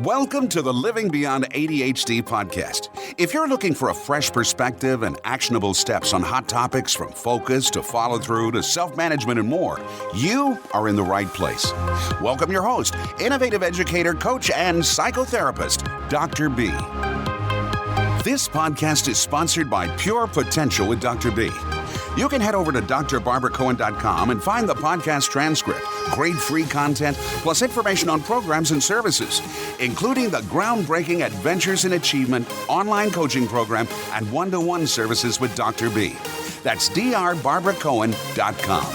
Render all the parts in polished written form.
Welcome to the Living Beyond ADHD podcast. If you're looking for a fresh perspective and actionable steps on hot topics from focus to follow through to self-management and more, you are in the right place. Welcome your host, innovative educator, coach, and psychotherapist, Dr. B. This podcast is sponsored by Pure Potential with Dr. B. You can head over to drbarbaracohen.com and find the podcast transcript, grade free content, plus information on programs and services, including the groundbreaking Adventures in Achievement online coaching program and one-to-one services with Dr. B. That's drbarbaracohen.com.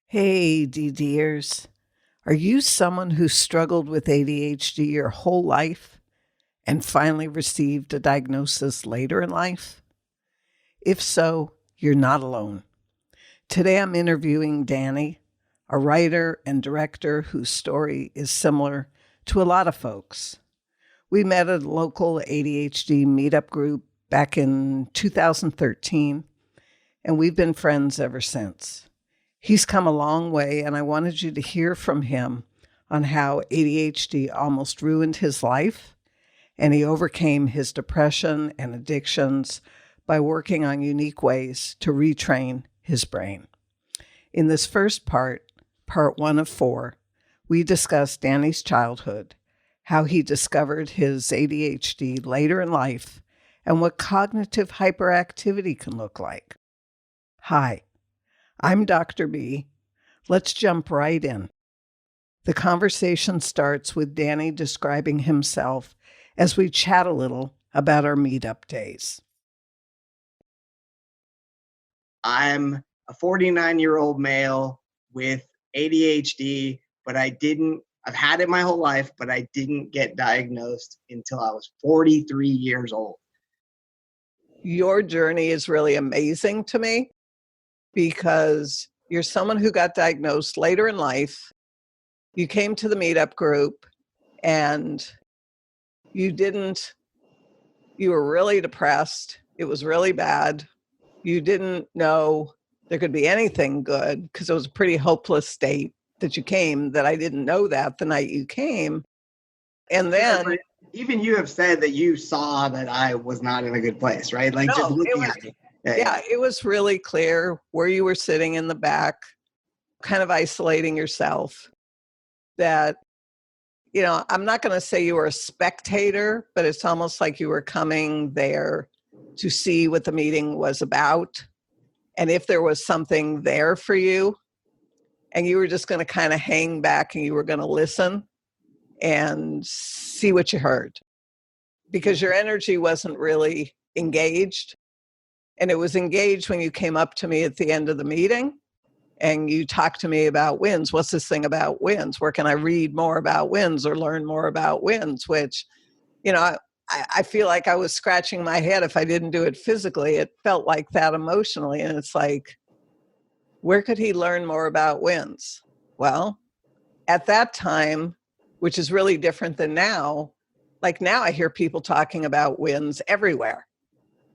Hey, DDers. Are you someone who struggled with ADHD your whole life and finally received a diagnosis later in life? If so, you're not alone. Today I'm interviewing Danny, a writer and director whose story is similar to a lot of folks. We met at a local ADHD MeetUp group back in 2013, and we've been friends ever since. He's come a long way, and I wanted you to hear from him on how ADHD almost ruined his life, and he overcame his depression and addictions by working on unique ways to retrain his brain. In this first part 1 of 4, we discussed Danny's childhood, how he discovered his ADHD later in life, and what cognitive hyperactivity can look like. Hi. I'm Dr. B. Let's jump right in. The conversation starts with Danny describing himself as we chat a little about our meetup days. I'm a 49-year-old male with ADHD, but I've had it my whole life, but I didn't get diagnosed until I was 43 years old. Your journey is really amazing to me, because you're someone who got diagnosed later in life. You came to the meetup group and you were really depressed. It was really bad. You didn't know there could be anything good because it was a pretty hopeless state that you came, that I didn't know that the night you came. And then even you have said that you saw that I was not in a good place, right? Like just looking at me. Yeah, it was really clear where you were sitting in the back, kind of isolating yourself, that, I'm not going to say you were a spectator, but it's almost like you were coming there to see what the meeting was about. And if there was something there for you, and you were just going to kind of hang back and you were going to listen and see what you heard, because your energy wasn't really engaged. And it was engaged when you came up to me at the end of the meeting and you talked to me about WINS. What's this thing about WINS? Where can I read more about WINS or learn more about WINS? Which, I feel like I was scratching my head. If I didn't do it physically, it felt like that emotionally. And it's like, where could he learn more about WINS? Well, at that time, which is really different than now, like now I hear people talking about WINS everywhere.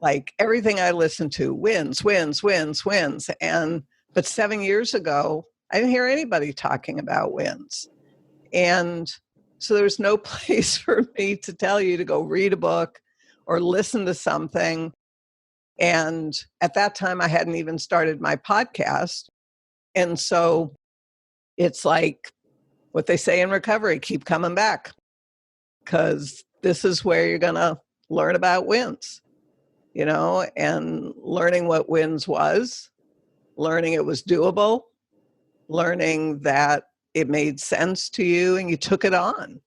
Like everything I listen to, WINS. But 7 years ago, I didn't hear anybody talking about WINS. And so there was no place for me to tell you to go read a book or listen to something. And at that time, I hadn't even started my podcast. And so it's like what they say in recovery, keep coming back, because this is where you're going to learn about WINS. And learning what WINS was, learning it was doable, learning that it made sense to you and you took it on.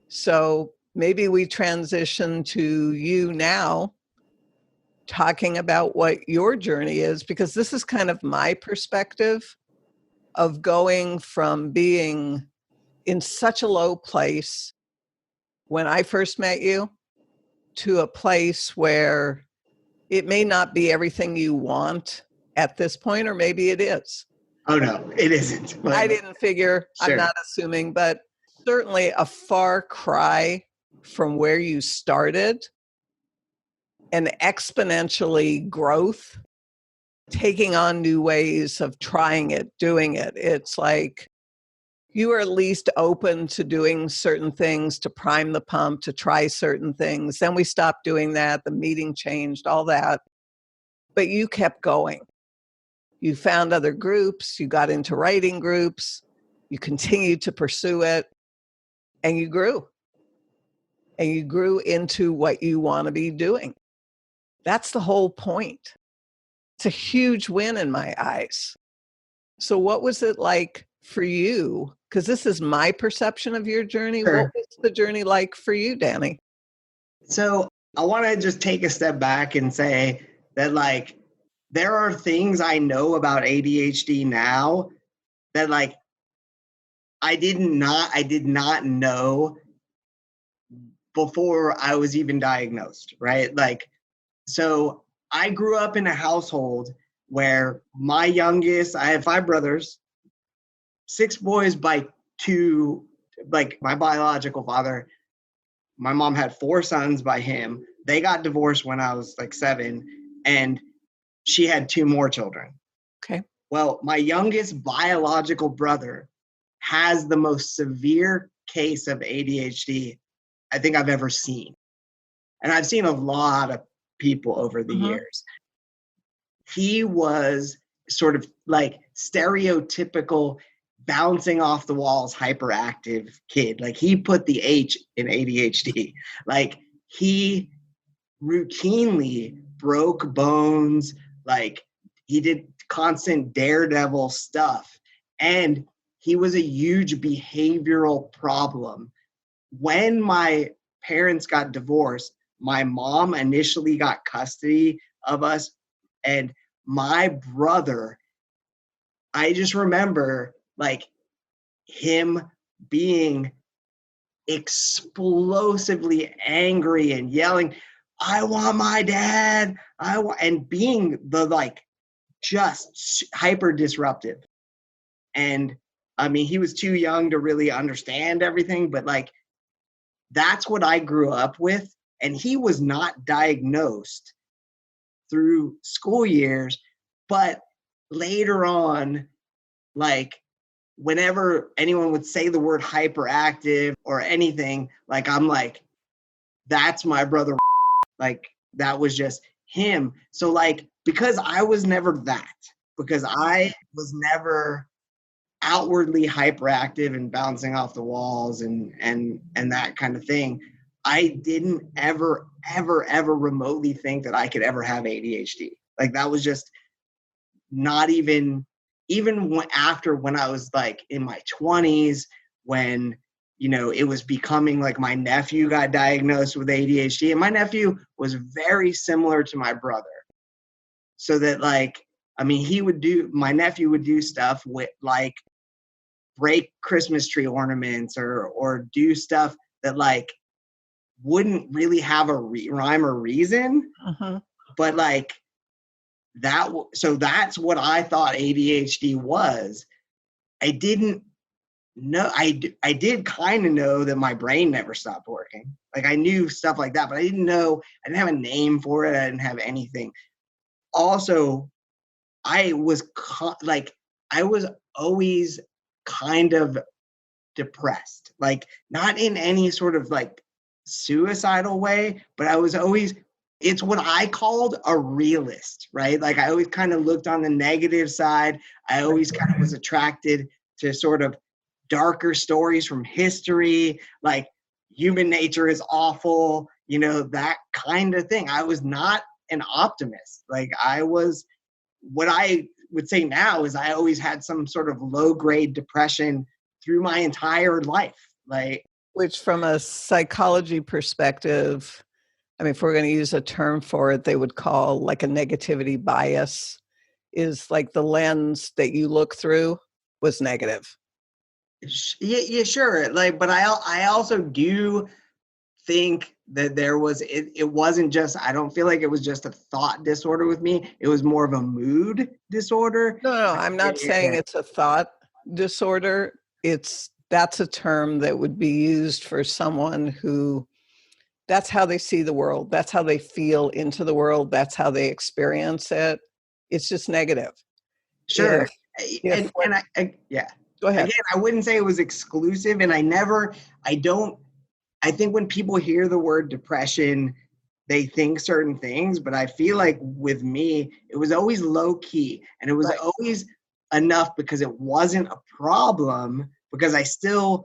So maybe we transition to you now talking about what your journey is, because this is kind of my perspective of going from being in such a low place when I first met you to a place where it may not be everything you want at this point, or maybe it is. Oh, no, it isn't. I didn't figure, sure. I'm not assuming, but certainly a far cry from where you started. and exponentially growth, taking on new ways of trying it, doing it. It's like you were at least open to doing certain things, to prime the pump, to try certain things. Then we stopped doing that. The meeting changed, all that. But you kept going. You found other groups. You got into writing groups. You continued to pursue it. And you grew. And you grew into what you want to be doing. That's the whole point. It's a huge win in my eyes. So what was it like for you? Because this is my perception of your journey. Sure. What was the journey like for you, Danny? So I want to just take a step back and say that, like, there are things I know about ADHD now that, like, I did not know before I was even diagnosed, right? Like, so I grew up in a household where my youngest, I have 5 brothers, 6 boys by 2, like my biological father. My mom had 4 sons by him. They got divorced when I was like 7, and she had 2 more children. Okay. Well, my youngest biological brother has the most severe case of ADHD I think I've ever seen. And I've seen a lot of people over the years. He was sort of like stereotypical bouncing off the walls hyperactive kid. Like, he put the H in ADHD. Like, he routinely broke bones. Like, he did constant daredevil stuff. And he was a huge behavioral problem. When my parents got divorced, my mom initially got custody of us, and my brother, I just remember like him being explosively angry and yelling, "I want my dad, and being the like just hyper disruptive. And I mean, he was too young to really understand everything, but like, that's what I grew up with. And he was not diagnosed through school years, but later on, like, whenever anyone would say the word hyperactive or anything, like, I'm like, that's my brother. Like, that was just him. So like, because I was never that, because I was never outwardly hyperactive and bouncing off the walls and that kind of thing, I didn't ever remotely think that I could ever have ADHD. Like, that was just not even after, when I was like in my 20s, when, you know, it was becoming like my nephew got diagnosed with ADHD, and my nephew was very similar to my brother. So that, like, I mean, my nephew would do stuff with like break Christmas tree ornaments or do stuff that like wouldn't really have a rhyme or reason. But like so that's what I thought ADHD was. I didn't know. I did kind of know that my brain never stopped working. Like, I knew stuff like that, but I didn't have a name for it. I didn't have anything. Also, I was always kind of depressed, like, not in any sort of like suicidal way, but I was always, it's what I called a realist, right? Like, I always kind of looked on the negative side. I always kind of was attracted to sort of darker stories from history, like human nature is awful, you know, that kind of thing. I was not an optimist. Like, what I would say now is I always had some sort of low grade depression through my entire life. Like, Which, from a psychology perspective, I mean, if we're going to use a term for it, they would call like a negativity bias, is like the lens that you look through was negative. yeah, sure. Like, but I also do think that there was, it wasn't just, I don't feel like it was just a thought disorder with me. It was more of a mood disorder. No, I'm not saying it's a thought disorder. That's a term that would be used for someone who that's how they see the world. That's how they feel into the world. That's how they experience it. It's just negative. Sure. If And yeah. Go ahead. Again, I wouldn't say it was exclusive, and I think when people hear the word depression, they think certain things, but I feel like with me, it was always low key, and it was Right. always enough because it wasn't a problem, because I still,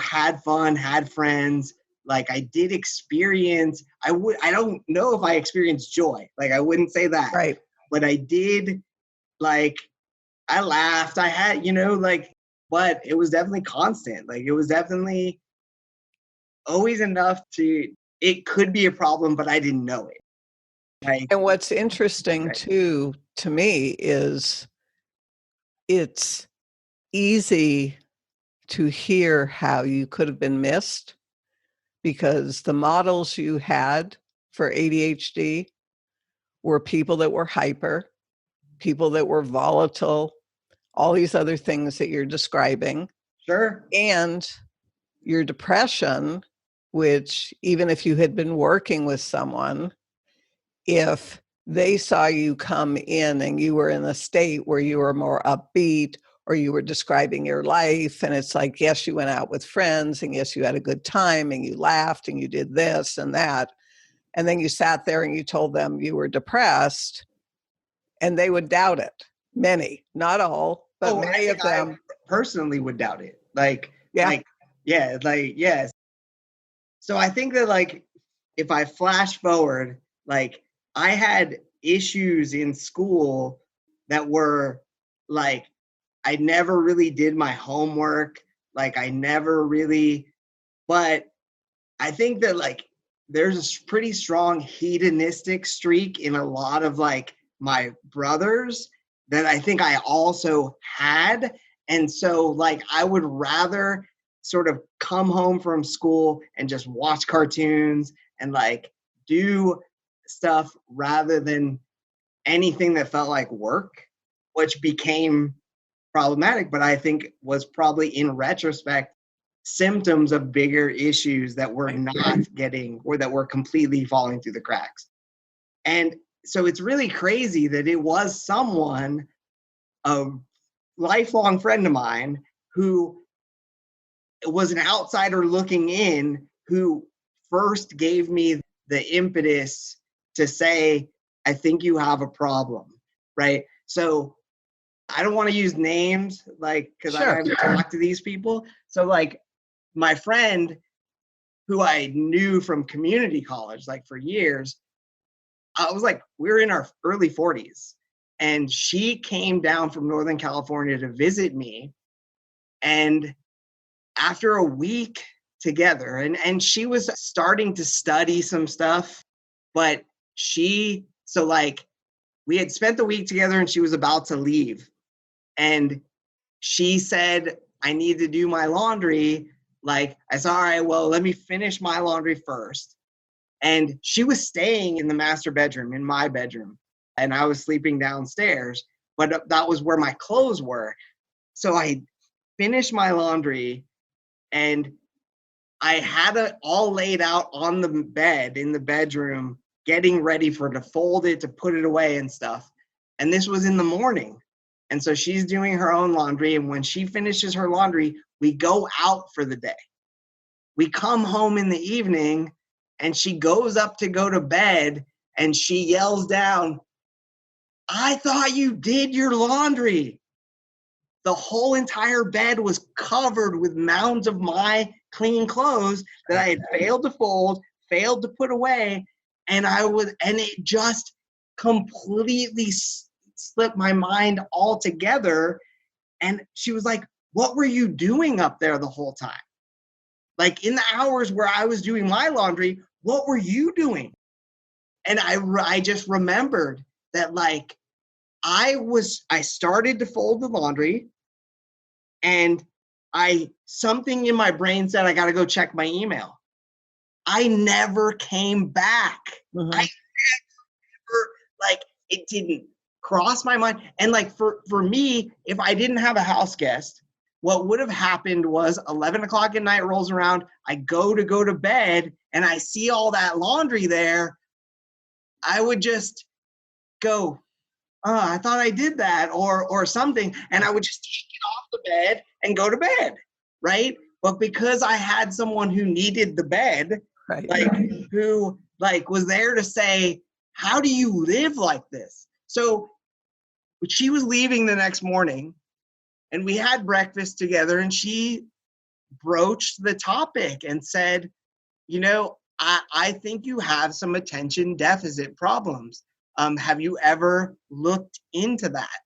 had fun, had friends. Like I did experience, I don't know if I experienced joy. Like I wouldn't say that, Right. but I did, like, I laughed, I had, but it was definitely constant. Like it was definitely always enough it could be a problem, but I didn't know it. Like, And what's interesting right. too, to me, is it's easy to hear how you could have been missed because the models you had for ADHD were people that were hyper, people that were volatile, all these other things that you're describing, Sure. and your depression, which even if you had been working with someone, if they saw you come in and you were in a state where you were more upbeat or you were describing your life, and it's like, yes, you went out with friends, and yes, you had a good time, and you laughed, and you did this and that, and then you sat there and you told them you were depressed, and they would doubt it. Many, not all, but Oh, I many think of I them. personally would doubt it. Yeah. Yeah, yes. So I think that, like, if I flash forward, like, I had issues in school that were like, I never really did my homework. Like, I never really, but I think that, like, there's a pretty strong hedonistic streak in a lot of, like, my brothers that I think I also had. And so, like, I would rather sort of come home from school and just watch cartoons and, like, do stuff rather than anything that felt like work, which became problematic, but I think was probably, in retrospect, symptoms of bigger issues that were Right. not getting, or that were completely falling through the cracks. And so it's really crazy that it was someone, a lifelong friend of mine, who was an outsider looking in, who first gave me the impetus to say, I think you have a problem, right? So I don't want to use names, like, because I Sure. haven't talked to these people. So, like, my friend, who I knew from community college, like, for years, I was like, we were in our early 40s, and she came down from Northern California to visit me. And after a week together, and she was starting to study some stuff, but so, like, we had spent the week together and she was about to leave. And she said, I need to do my laundry. Like, I said, all right, well, let me finish my laundry first. And she was staying in the master bedroom, in my bedroom, and I was sleeping downstairs, but that was where my clothes were. So I finished my laundry, and I had it all laid out on the bed in the bedroom, getting ready for to fold it, to put it away and stuff. And this was in the morning. And so she's doing her own laundry. And when she finishes her laundry, we go out for the day. We come home in the evening, and she goes up to go to bed, and she yells down, I thought you did your laundry. The whole entire bed was covered with mounds of my clean clothes that I had failed to fold, failed to put away. And it just completely slipped my mind altogether. And she was like, what were you doing up there the whole time? Like, in the hours where I was doing my laundry, what were you doing? And I just remembered that, like, I started to fold the laundry, and something in my brain said, I got to go check my email. I never came back. Mhm. I never, like, it didn't cross my mind. And, like, for me, if I didn't have a house guest, what would have happened was 11 o'clock at night rolls around, I go to bed, and I see all that laundry there, I would just go, oh, I thought I did that or something. And I would just take it off the bed and go to bed, right? But because I had someone who needed the bed, Right. who was there to say, how do you live like this? So she was leaving the next morning and we had breakfast together, and she broached the topic and said, I think you have some attention deficit problems. Have you ever looked into that?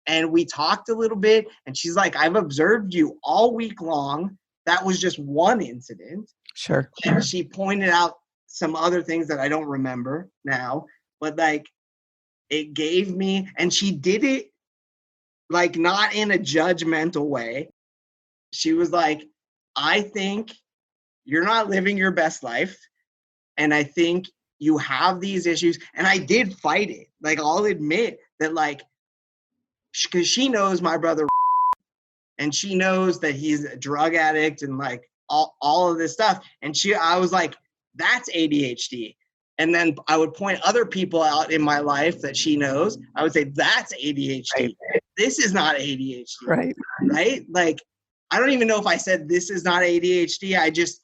And we talked a little bit, and she's like, I've observed you all week long. That was just one incident. Sure. And she pointed out some other things that I don't remember now, but it gave me, and she did it not in a judgmental way. She was like, I think you're not living your best life. And I think you have these issues. And I did fight it. I'll admit that, because she knows my brother, and she knows that he's a drug addict and all of this stuff. And I was like, that's ADHD. And then I would point other people out in my life that she knows. I would say, that's ADHD. Right. This is not ADHD. Right. Right? I don't even know if I said this is not ADHD. I just,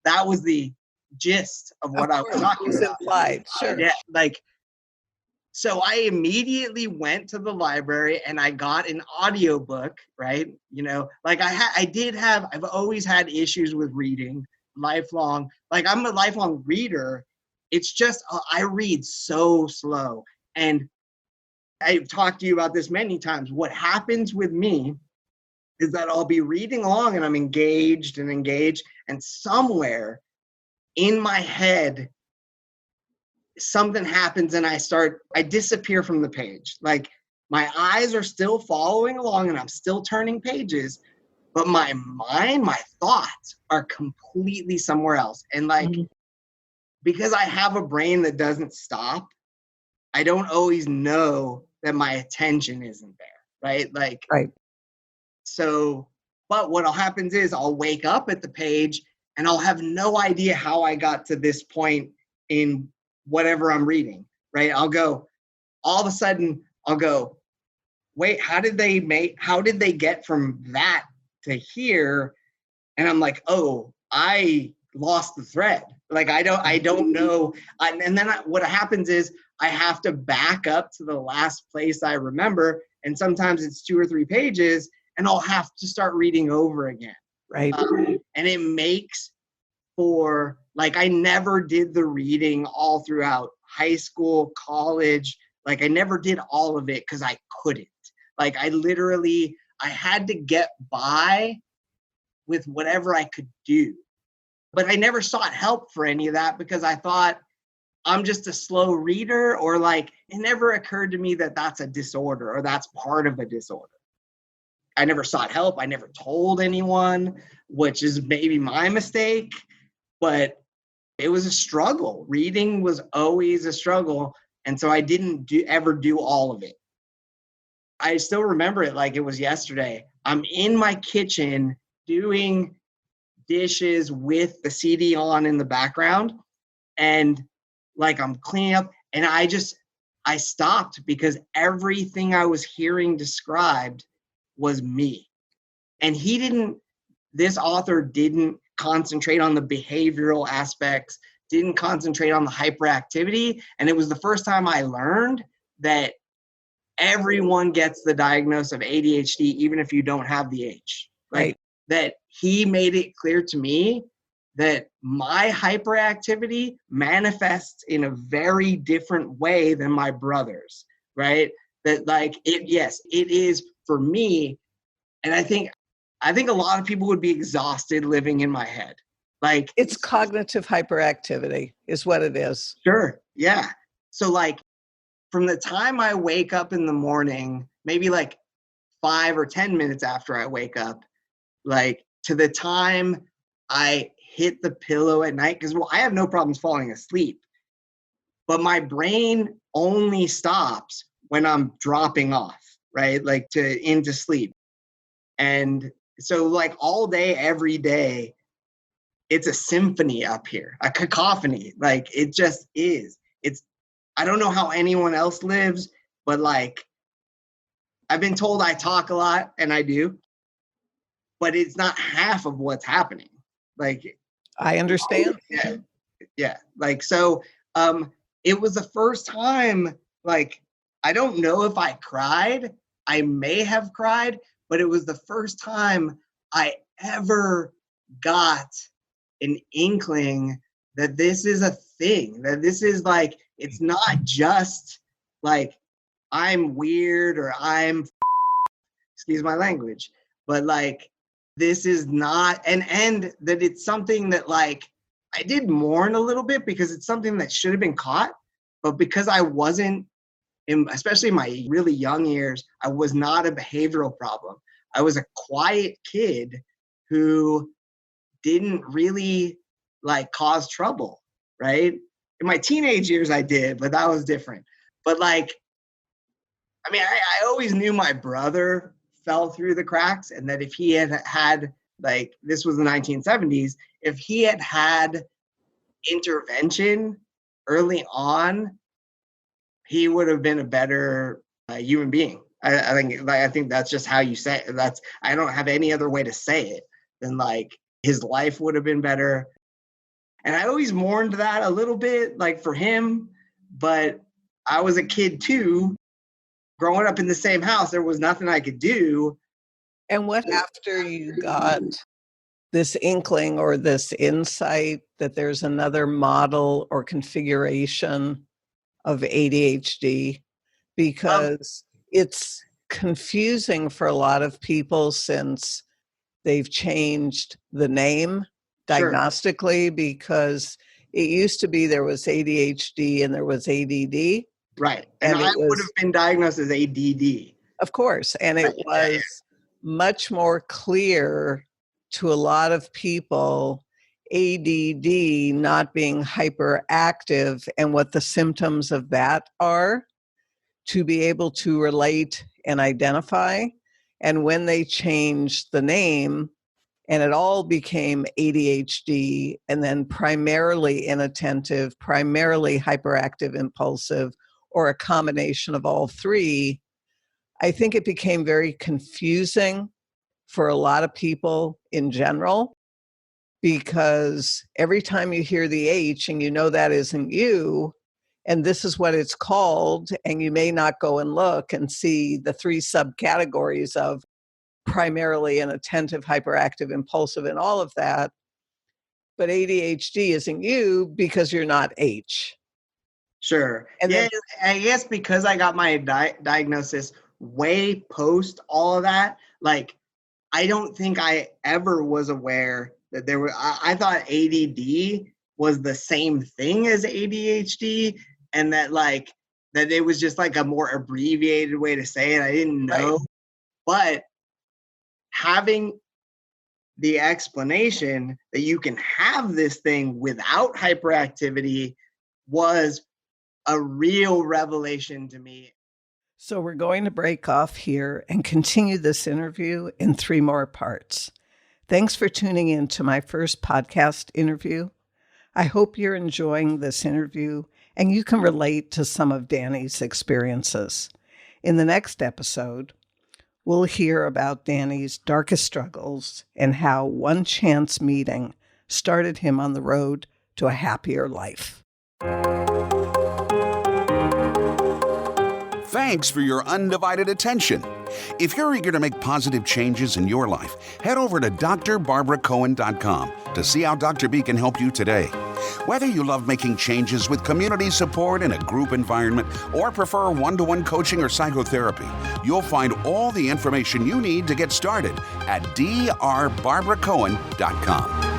that was the gist of what I was talking about. Implied. Sure. Yeah. So I immediately went to the library and I got an audiobook, right? I've always had issues with reading lifelong. I'm a lifelong reader. It's just, I read so slow. And I've talked to you about this many times. What happens with me is that I'll be reading along and I'm engaged, and somewhere in my head, something happens and I disappear from the page. My eyes are still following along and I'm still turning pages, but my mind, my thoughts are completely somewhere else. And because I have a brain that doesn't stop, I don't always know that my attention isn't there, right? Right. So, but what'll happen is I'll wake up at the page and I'll have no idea how I got to this point in whatever I'm reading, right? All of a sudden I'll go, wait, how did they get from that to here? And I'm like, oh, I lost the thread. I don't know. And then what happens is I have to back up to the last place I remember. And sometimes it's 2 or 3 pages and I'll have to start reading over again. Right. And it makes for, I never did the reading all throughout high school, college. I never did all of it because I couldn't. I had to get by with whatever I could do. But I never sought help for any of that because I thought I'm just a slow reader, or it never occurred to me that that's a disorder or that's part of a disorder. I never sought help. I never told anyone, which is maybe my mistake, but it was a struggle. Reading was always a struggle. And so I didn't ever do all of it. I still remember it like it was yesterday. I'm in my kitchen doing dishes with the CD on in the background, and I'm cleaning up, and I stopped because everything I was hearing described was me. And this author didn't concentrate on the behavioral aspects, didn't concentrate on the hyperactivity. And it was the first time I learned that everyone gets the diagnosis of ADHD, even if you don't have the H. Right. That he made it clear to me that my hyperactivity manifests in a very different way than my brother's, right? That it is for me. And I think a lot of people would be exhausted living in my head. It's cognitive hyperactivity is what it is. Sure. Yeah. So from the time I wake up in the morning, maybe 5 or 10 minutes after I wake up, to the time I hit the pillow at night, because I have no problems falling asleep, but my brain only stops when I'm dropping off, right? Into sleep. And so all day, every day, it's a symphony up here, a cacophony. Like, it just is. I don't know how anyone else lives, but like, I've been told I talk a lot, and I do, but it's not half of what's happening. Like, I understand. Yeah. Like, so, it was the first time, like, I don't know if I cried. I may have cried, but it was the first time I ever got an inkling that this is a thing, that this is like, it's not just like I'm weird or I'm, excuse my language, but like, this is not, and that it's something that like, I did mourn a little bit because it's something that should have been caught, but because I wasn't, especially in my really young years, I was not a behavioral problem. I was a quiet kid who didn't really like cause trouble, right? In my teenage years I did, but that was different. But like, I mean, I always knew my brother fell through the cracks, and that if he had, like, this was the 1970s, if he had intervention early on, he would have been a better human being. I think that's just how you say it. I don't have any other way to say it than like his life would have been better. And I always mourned that a little bit, like, for him, but I was a kid too. Growing up in the same house, there was nothing I could do. And what after you got this inkling or this insight that there's another model or configuration of ADHD? Because it's confusing for a lot of people since they've changed the name diagnostically, because it used to be there was ADHD and there was ADD. Right. And I would have been diagnosed as ADD. Of course. And it was much more clear to a lot of people, ADD not being hyperactive and what the symptoms of that are, to be able to relate and identify. And when they changed the name and it all became ADHD, and then primarily inattentive, primarily hyperactive, impulsive, or a combination of all three, I think it became very confusing for a lot of people in general, because every time you hear the H and you know that isn't you, and this is what it's called, and you may not go and look and see the three subcategories of primarily inattentive, hyperactive, impulsive, and all of that, but ADHD isn't you because you're not H. Sure. And yeah, then, I guess because I got my diagnosis way post all of that, like, I don't think I ever was aware that there were, I thought ADD was the same thing as ADHD, and that like, that it was just like a more abbreviated way to say it. I didn't know. Right. But having the explanation that you can have this thing without hyperactivity was a real revelation to me. So we're going to break off here and continue this interview in 3 more parts. Thanks for tuning in to my first podcast interview. I hope you're enjoying this interview and you can relate to some of Danny's experiences. In the next episode, we'll hear about Danny's darkest struggles and how one chance meeting started him on the road to a happier life. Thanks for your undivided attention. If you're eager to make positive changes in your life, head over to drbarbaracohen.com to see how Dr. B can help you today. Whether you love making changes with community support in a group environment or prefer one-to-one coaching or psychotherapy, you'll find all the information you need to get started at drbarbaracohen.com.